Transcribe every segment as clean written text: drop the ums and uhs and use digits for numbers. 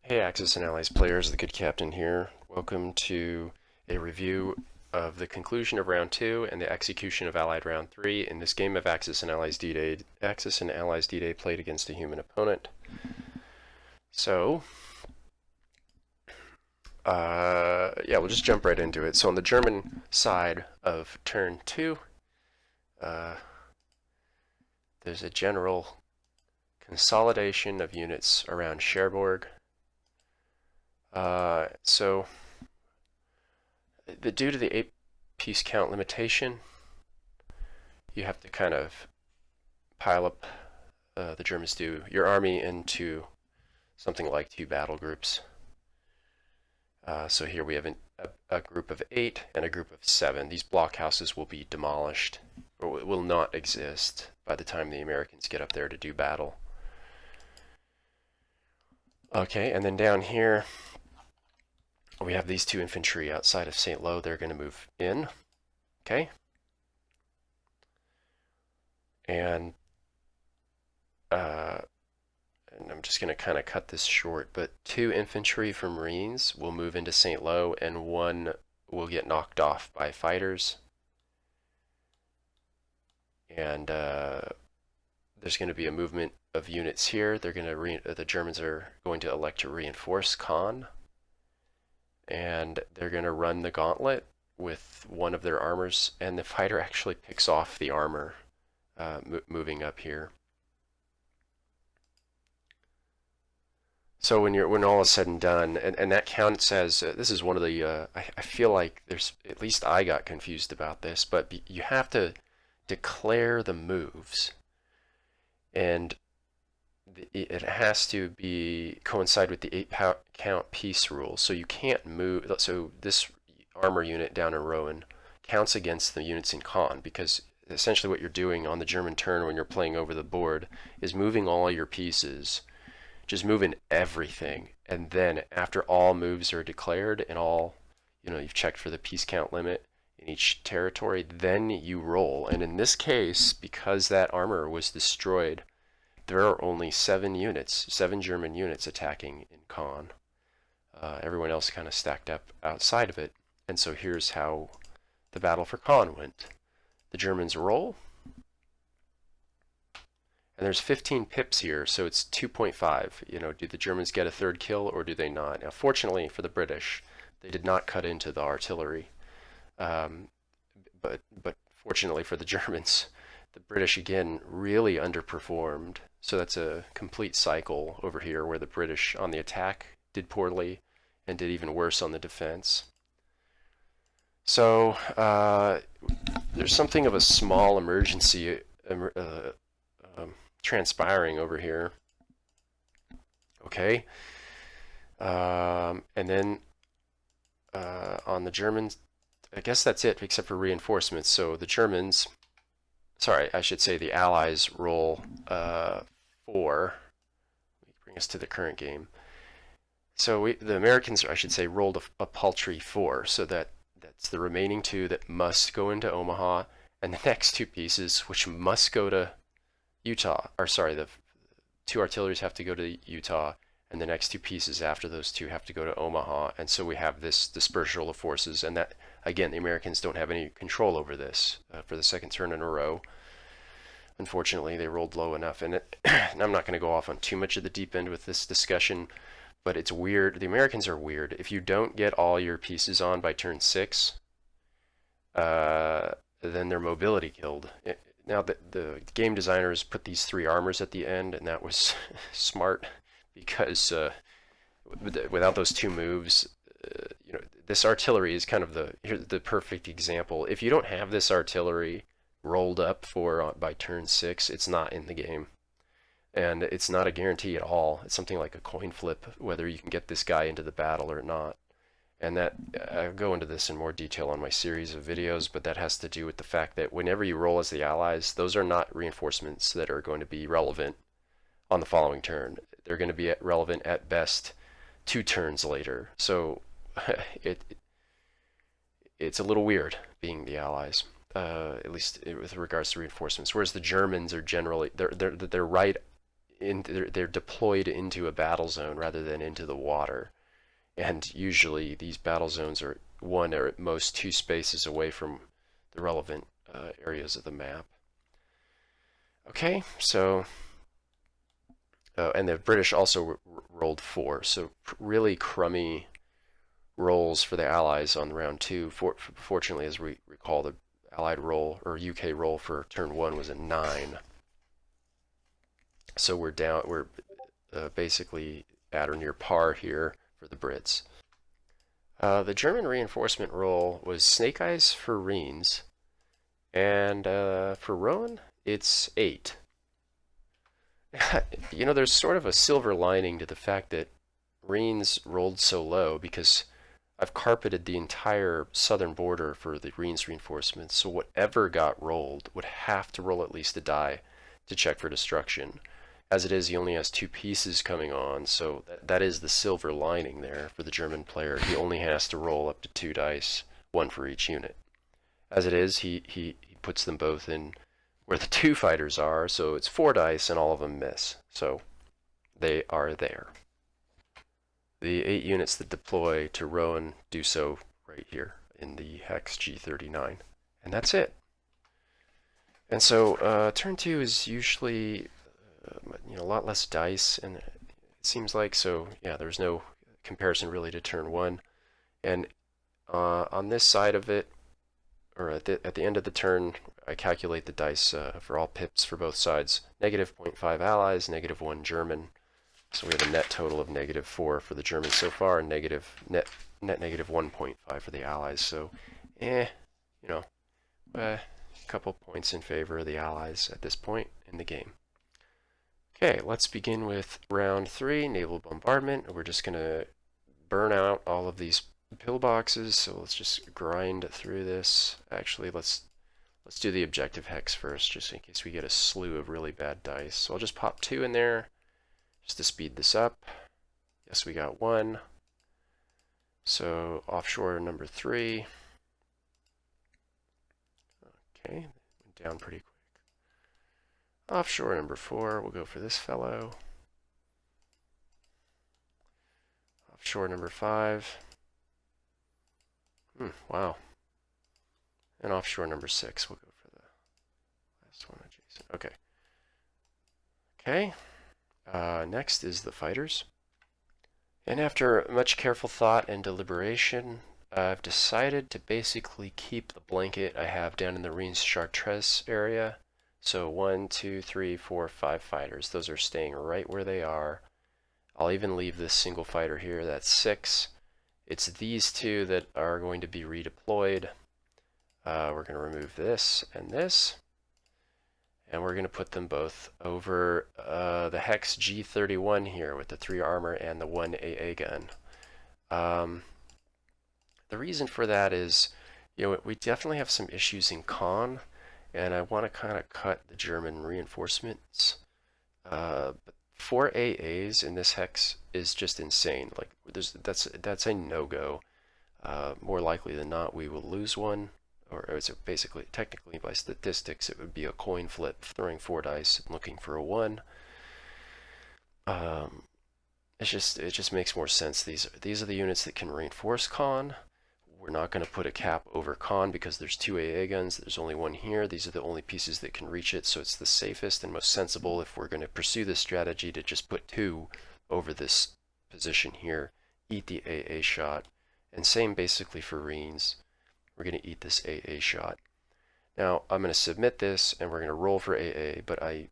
Hey Axis and Allies players, the Good Captain here. Welcome to a review of the conclusion of Round 2 and the execution of Allied Round 3 in this game of Axis and Allies D-Day. Axis and Allies D-Day played against a human opponent. So, yeah, we'll just jump right into it. So on the German side of turn 2, uh, there's a general consolidation of units around Cherbourg. So due to the 8 piece count limitation, you have to kind of pile up, the Germans do, your army into something like 2 battle groups. So here we have a group of 8 and a group of 7. These blockhouses will be demolished, or will not exist by the time the Americans get up there to do battle. Okay, and then down here, we have these 2 infantry outside of St. Lo. They're going to move in. Okay. And I'm just going to kind of cut this short, but 2 infantry from Marines will move into St. Lo, and 1 will get knocked off by fighters. And there's going to be a movement of units here. They're going to the Germans are going to elect to reinforce Caen, and they're going to run the gauntlet with one of their armors, and the fighter actually picks off the armor, moving up here. So when all is said and done, and that counts as this is one of the I feel like there's, at least I got confused about this, but you have to declare the moves, and it has to be coincide with the 8 count piece rule. So you can't move. So this armor unit down in Rouen counts against the units in Caen, because essentially what you're doing on the German turn when you're playing over the board is moving all your pieces, just moving everything, and then after all moves are declared and all, you've checked for the piece count limit in each territory, then you roll. And in this case, because that armor was destroyed, there are only 7 German units attacking in Caen. Everyone else kind of stacked up outside of it. And so here's how the battle for Caen went. The Germans roll, and there's 15 pips here, so it's 2.5. Do the Germans get a 3rd kill or do they not? Now, fortunately for the British, they did not cut into the artillery. But fortunately for the Germans, the British again really underperformed. So that's a complete cycle over here where the British on the attack did poorly and did even worse on the defense. So there's something of a small emergency transpiring over here. Okay. And then on the Germans, I guess that's it except for reinforcements. So the Germans, sorry, I should say the Allies roll 4. Let me bring us to the current game. So the Americans, I should say, rolled a paltry 4. So that's the remaining 2 that must go into Omaha, and the next 2 pieces, which must go to Utah, or sorry, the 2 artilleries have to go to Utah, and the next 2 pieces after those 2 have to go to Omaha. And so we have this dispersal of forces, and that, again, the Americans don't have any control over this for the 2nd turn in a row. Unfortunately, they rolled low enough, and I'm not going to go off on too much of the deep end with this discussion, but it's weird. The Americans are weird. If you don't get all your pieces on by turn 6, then their mobility killed. Now, the game designers put these 3 armors at the end, and that was smart, because without those 2 moves, this artillery is kind of the perfect example. If you don't have this artillery rolled up by turn 6, it's not in the game, and it's not a guarantee at all. It's something like a coin flip whether you can get this guy into the battle or not. And that, I'll go into this in more detail on my series of videos, but that has to do with the fact that whenever you roll as the Allies, those are not reinforcements that are going to be relevant on the following turn. They're going to be relevant at best 2 turns later. So it's a little weird being the Allies, at least with regards to reinforcements. Whereas the Germans are generally they're right they're deployed into a battle zone rather than into the water. And usually these battle zones are one or at most two spaces away from the relevant areas of the map. Okay, so and the British also rolled 4, so really crummy rolls for the Allies on round 2. Fortunately, as we recall, the Allied roll or UK roll for turn 1 was a 9. So we're down. We're basically at or near par here for the Brits. The German reinforcement roll was Snake Eyes for Reens, and for Rowan, it's 8. You know, there's sort of a silver lining to the fact that Reens rolled so low because I've carpeted the entire southern border for the Reens reinforcements, so whatever got rolled would have to roll at least a die to check for destruction. As it is, he only has 2 pieces coming on, so that is the silver lining there for the German player. He only has to roll up to 2 dice, 1 for each unit. As it is, he puts them both in where the 2 fighters are, so it's 4 dice and all of them miss. So they are there. The 8 units that deploy to Rowan do so right here in the Hex G39. And that's it. And so turn 2 is usually a lot less dice, and it seems like, so yeah, there's no comparison really to turn 1. And on this side of it, or at the end of the turn, I calculate the dice for all pips for both sides. Negative 0.5 Allies, negative 1 German. So we have a net total of negative 4 for the Germans so far, and net negative 1.5 for the Allies. So, a couple points in favor of the Allies at this point in the game. Okay, let's begin with round 3, naval bombardment. We're just going to burn out all of these pillboxes, so let's just grind through this. Actually, let's do the objective hex first, just in case we get a slew of really bad dice. So I'll just pop 2 in there, just to speed this up. Yes, we got 1. So offshore number 3. Okay, went down pretty quick. Offshore number 4, we'll go for this fellow. Offshore number 5. Wow. And offshore number 6, we'll go for the last one adjacent. Okay. Okay. Next is the fighters. And after much careful thought and deliberation, I've decided to basically keep the blanket I have down in the Reens Chartres area. So 1, 2, 3, 4, 5 fighters. Those are staying right where they are. I'll even leave this single fighter here. That's 6. It's these 2 that are going to be redeployed. We're going to remove this and this. And we're going to put them both over the Hex G31 here with the 3 armor and the 1 AA gun. The reason for that is, we definitely have some issues in con, and I want to kind of cut the German reinforcements. But 4 AAs in this hex is just insane. Like, that's a no-go. More likely than not, we will lose one. Or it's basically, technically by statistics, it would be a coin flip, throwing 4 dice and looking for a 1. It just makes more sense. These are the units that can reinforce con. We're not going to put a cap over con because there's 2 AA guns. There's only 1 here. These are the only pieces that can reach it, so it's the safest and most sensible if we're going to pursue this strategy to just put 2 over this position here, eat the AA shot, and same basically for Reens. We're going to eat this AA shot. Now, I'm going to submit this, and we're going to roll for AA, but I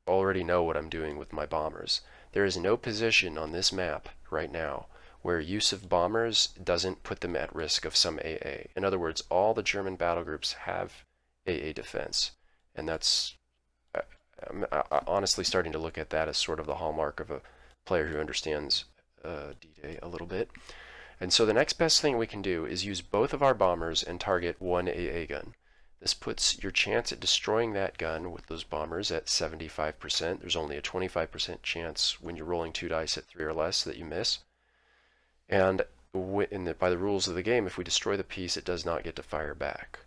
already know what I'm doing with my bombers. There is no position on this map right now where use of bombers doesn't put them at risk of some AA. In other words, all the German battle groups have AA defense, and that's I'm honestly starting to look at that as sort of the hallmark of a player who understands D-Day a little bit. And so the next best thing we can do is use both of our bombers and target 1 AA gun. This puts your chance at destroying that gun with those bombers at 75%. There's only a 25% chance when you're rolling 2 dice at 3 or less that you miss. And by the rules of the game, if we destroy the piece, it does not get to fire back.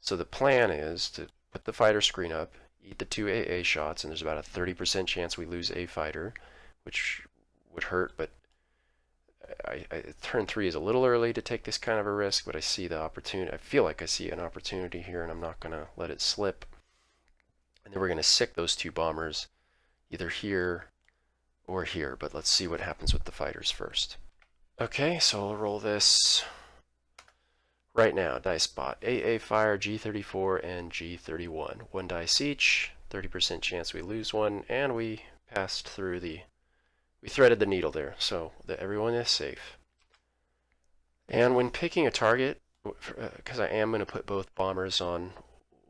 So the plan is to put the fighter screen up, eat the 2 AA shots, and there's about a 30% chance we lose a fighter, which would hurt, but turn 3 is a little early to take this kind of a risk, but I see the opportunity. I feel like I see an opportunity here, and I'm not going to let it slip. And then we're going to sick those 2 bombers either here or here, but let's see what happens with the fighters first. Okay, so I'll roll this right now. Dice bot, AA fire, G34 and G31. 1 dice each, 30% chance we lose one, and we passed through we threaded the needle there, so that everyone is safe. And when picking a target, because I am going to put both bombers on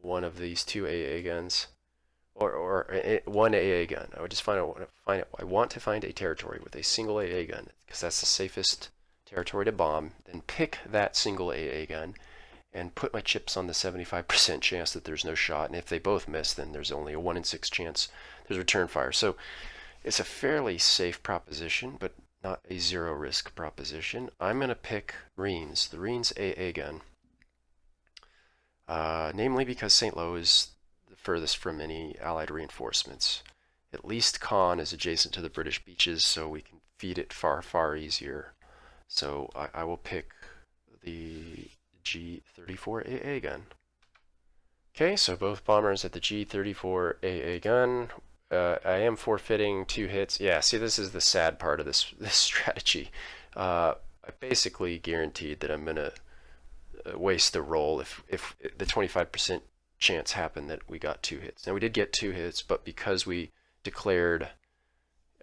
one of these 2 AA guns, or 1 AA gun, I would just I want to find a territory with a single AA gun, because that's the safest territory to bomb. Then pick that single AA gun and put my chips on the 75% chance that there's no shot, and if they both miss, then there's only a 1 in 6 chance there's return fire. So it's a fairly safe proposition, but not a zero risk proposition. I'm going to pick Reens, the Reens AA gun, namely because St. Lo is the furthest from any Allied reinforcements. At least Caen is adjacent to the British beaches, so we can feed it far, far easier. So I will pick the G34 AA gun. Okay, so both bombers at the G34 AA gun. I am forfeiting 2 hits. Yeah, see, this is the sad part of this strategy. I basically guaranteed that I'm going to waste the roll if the 25% chance happened that we got 2 hits. Now, we did get 2 hits, but because we declared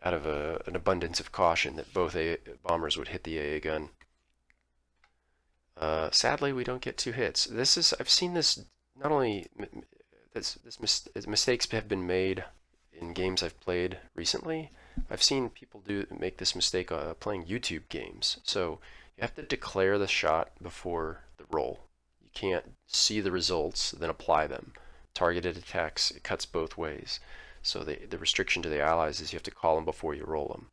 out of an abundance of caution that both bombers would hit the AA gun, sadly, we don't get 2 hits. I've seen this, not only mistakes have been made in games I've played recently. I've seen people make this mistake playing YouTube games. So you have to declare the shot before the roll. You can't see the results, then apply them. Targeted attacks, it cuts both ways. So the restriction to the allies is you have to call them before you roll them.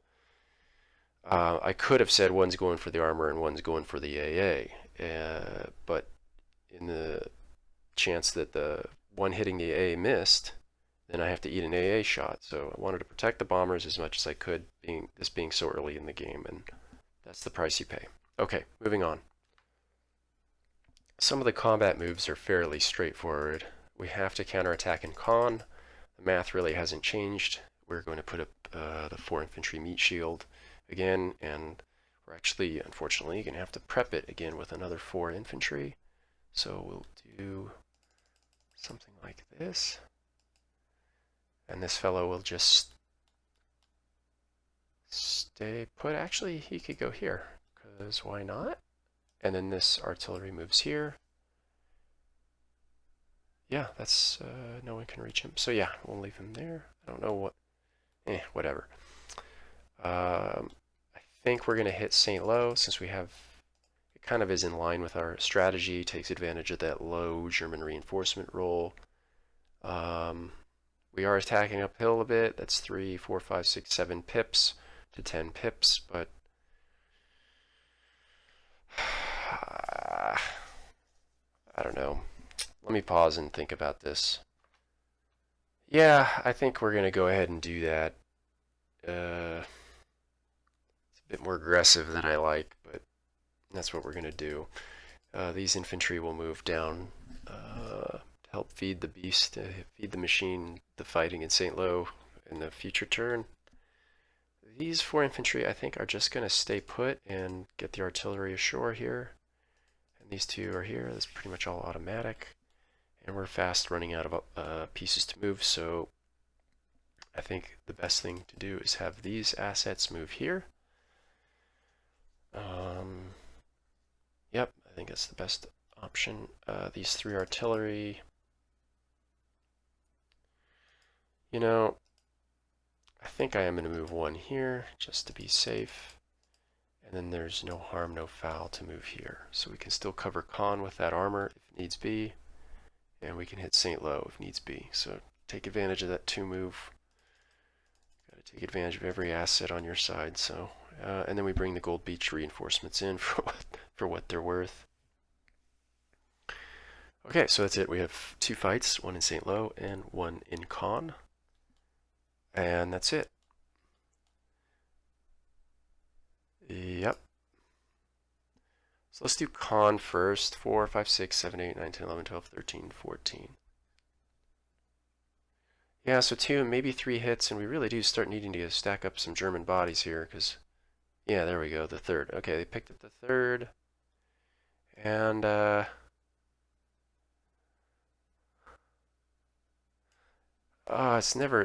I could have said one's going for the armor and one's going for the AA, but in the chance that the one hitting the AA missed, then I have to eat an AA shot. So I wanted to protect the bombers as much as I could, this being so early in the game, and that's the price you pay. Okay, moving on. Some of the combat moves are fairly straightforward. We have to counterattack in Caen. The math really hasn't changed. We're going to put up the 4 infantry meat shield again, and we're actually, unfortunately, going to have to prep it again with another 4 infantry. So we'll do something like this. And this fellow will just stay put. Actually, he could go here, because why not? And then this artillery moves here. Yeah, that's, no one can reach him. So yeah, we'll leave him there. I don't know what, whatever. I think we're going to hit St. Lo, since we have, it kind of is in line with our strategy, takes advantage of that low German reinforcement roll. We are attacking uphill a bit. That's 3, 4, 5, 6, 7 pips to 10 pips, but I don't know. Let me pause and think about this. Yeah, I think we're going to go ahead and do that. It's a bit more aggressive than I like, but that's what we're going to do. These infantry will move down to help feed the beast, feed the machine, the fighting in St. Lo in the future turn. These 4 infantry, I think, are just going to stay put and get the artillery ashore here. And these 2 are here. That's pretty much all automatic. And we're fast running out of pieces to move, so I think the best thing to do is have these assets move here. Yep, I think that's the best option. These 3 artillery, you know, I think I am going to move 1 here just to be safe. And then there's no harm, no foul to move here. So we can still cover Caen with that armor if needs be. And we can hit St. Lo if needs be. So take advantage of that 2 move. Got to take advantage of every asset on your side. So, and then we bring the Gold Beach reinforcements in for what they're worth. Okay, so that's it. We have 2 fights, one in St. Lo and one in Caen. And that's it. Yep. So let's do Caen first. 4, 5, 6, 7, 8, 9, 10, 11, 12, 13, 14. Yeah, so 2, maybe 3 hits, and we really do start needing to stack up some German bodies here, because, yeah, there we go, the 3rd. Okay, they picked up the 3rd, and,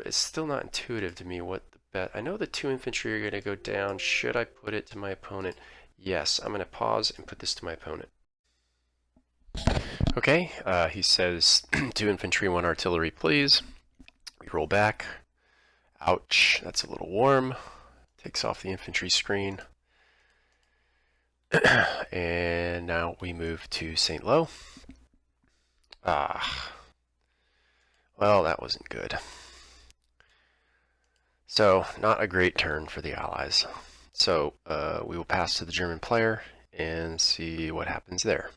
it's still not intuitive to me what the bet. I know the 2 infantry are going to go down. Should I put it to my opponent? Yes, I'm going to pause and put this to my opponent. Okay, he says 2 infantry, 1 artillery, please. We roll back. Ouch, that's a little warm. Takes off the infantry screen. And now we move to St. Lo. Well, that wasn't good. So, not a great turn for the Allies. So, we will pass to the German player and see what happens there.